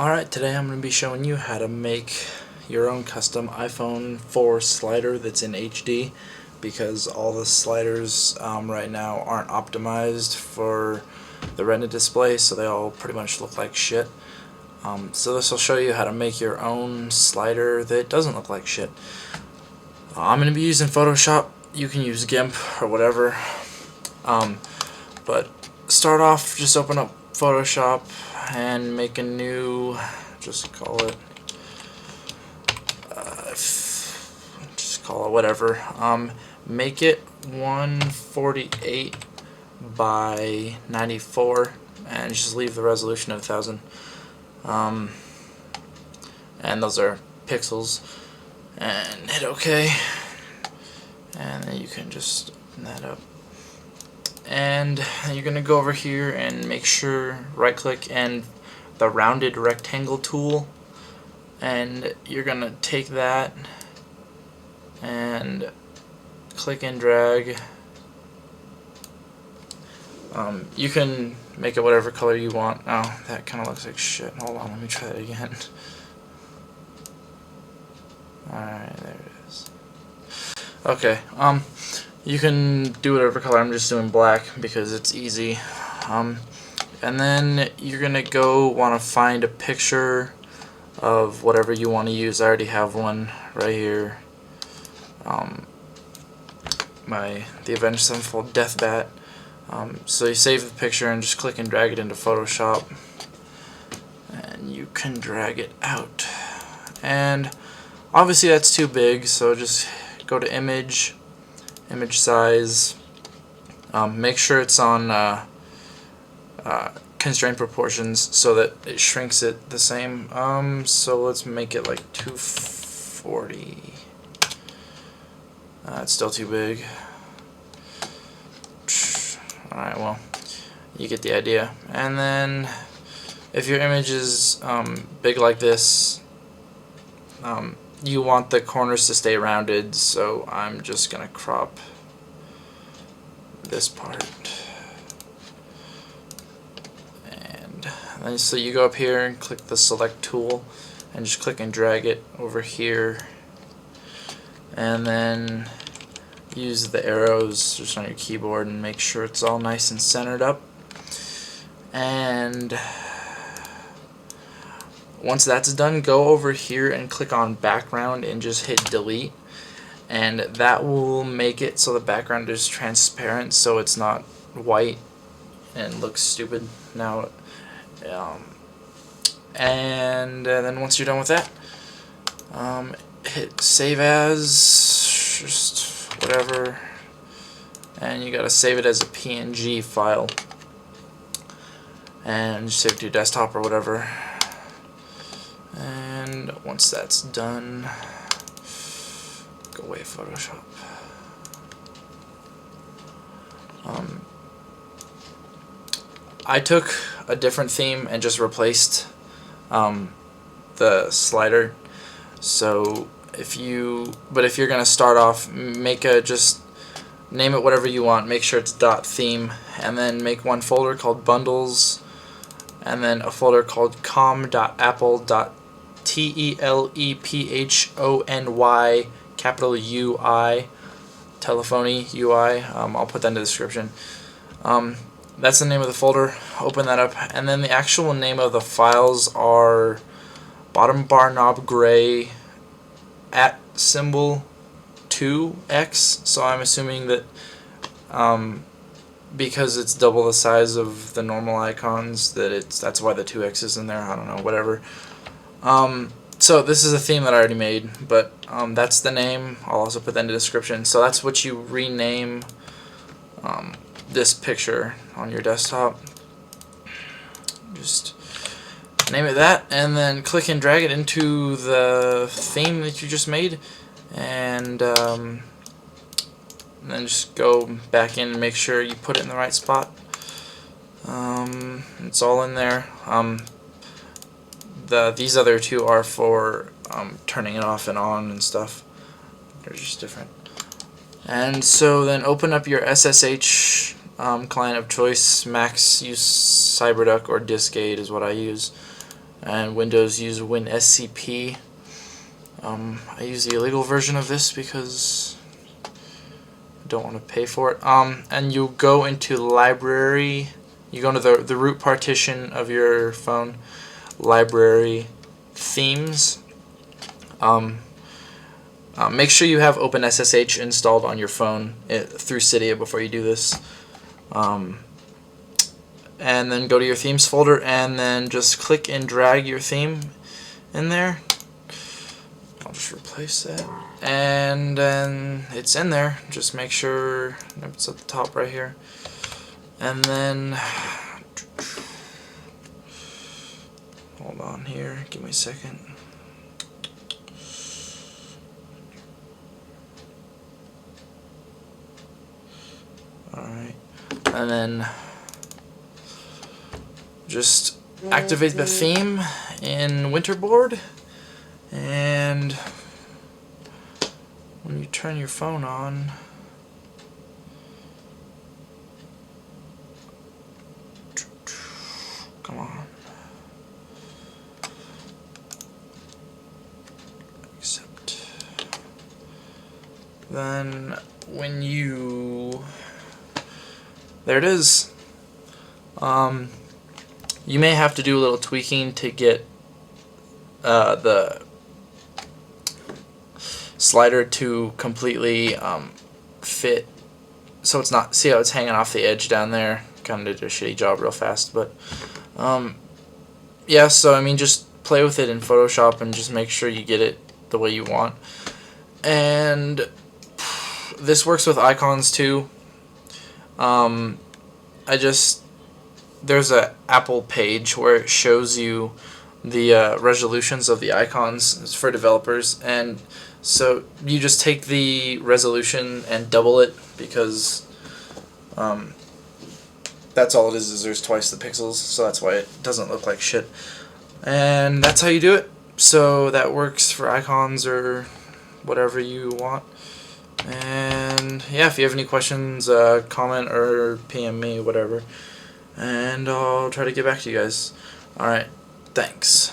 Alright, today I'm going to be showing you how to make your own custom iPhone 4 slider that's in HD, because all the sliders right now aren't optimized for the Retina display, so they all pretty much look like shit. So this will show you how to make your own slider that doesn't look like shit. I'm going to be using Photoshop. You can use GIMP or whatever. But start off, just open up Photoshop and make a new, just call it whatever. Make it 148 by 94 and just leave the resolution at 1000. And those are pixels, and hit OK, and then you can just open that up. And you're going to go over here and make sure right click and the rounded rectangle tool, and you're going to take that and click and drag. You can make it whatever color you want. Oh, that kind of looks like shit. Hold on, let me try that again. Alright, there it is. Okay, you can do whatever color. I'm just doing black because it's easy. And then you're gonna want to find a picture of whatever you want to use. I already have one right here. The Avenged Sevenfold Death Bat. So you save the picture and just click and drag it into Photoshop, and you can drag it out. And obviously that's too big, so just go to image size, make sure it's on constrained proportions so that it shrinks it the same. So let's make it like 240. It's still too big. Alright, well, you get the idea. And then if your image is big like this, you want the corners to stay rounded, so I'm just gonna crop this part. And then so you go up here and click the select tool and just click and drag it over here, and then use the arrows just on your keyboard and make sure it's all nice and centered up. And once that's done, go over here and click on background and just hit delete, and that will make it so the background is transparent, so it's not white and looks stupid now. And then once you're done with that, hit save as, just whatever, and you gotta save it as a PNG file and just save it to your desktop or whatever. And once that's done, go away Photoshop. I took a different theme and just replaced the slider. So if you're gonna start off, just name it whatever you want. Make sure it's .theme, and then make one folder called bundles, and then a folder called com.apple.telephony capital UI, telephony UI. I'll put that in the description. That's the name of the folder. Open that up, and then the actual name of the files are bottom bar knob gray at symbol 2x. So I'm assuming that because it's double the size of the normal icons, that's why the 2x is in there. I don't know, whatever. So this is a theme that I already made, but that's the name. I'll also put that in the description. So that's what you rename this picture on your desktop. Just name it that, and then click and drag it into the theme that you just made, and then just go back in and make sure you put it in the right spot. It's all in there. These other two are for turning it off and on and stuff. They're just different. And so then open up your SSH client of choice. Macs use CyberDuck or Diskade is what I use. and Windows use WinSCP. I use the illegal version of this because I don't want to pay for it. And you go into library, you go into the root partition of your phone, library, themes. Make sure you have OpenSSH installed on your phone through Cydia before you do this. And then go to your themes folder and then just click and drag your theme in there. I'll just replace that, and then it's in there. Just make sure it's at the top right here, and then hold on here, give me a second. Alright, and then just activate the theme in Winterboard, and when you turn your phone on, come on, accept. Then when you, there it is. You may have to do a little tweaking to get the slider to completely fit, so it's not, see how it's hanging off the edge down there. Kind of did a shitty job real fast, but yeah, so I mean, just play with it in Photoshop and just make sure you get it the way you want. And this works with icons too. There's a Apple page where it shows you the resolutions of the icons. It's for developers, and so you just take the resolution and double it, because that's all it is there's twice the pixels, so that's why it doesn't look like shit. And that's how you do it. So that works for icons or whatever you want. And yeah, if you have any questions, comment or PM me, whatever, and I'll try to get back to you guys. Alright, thanks.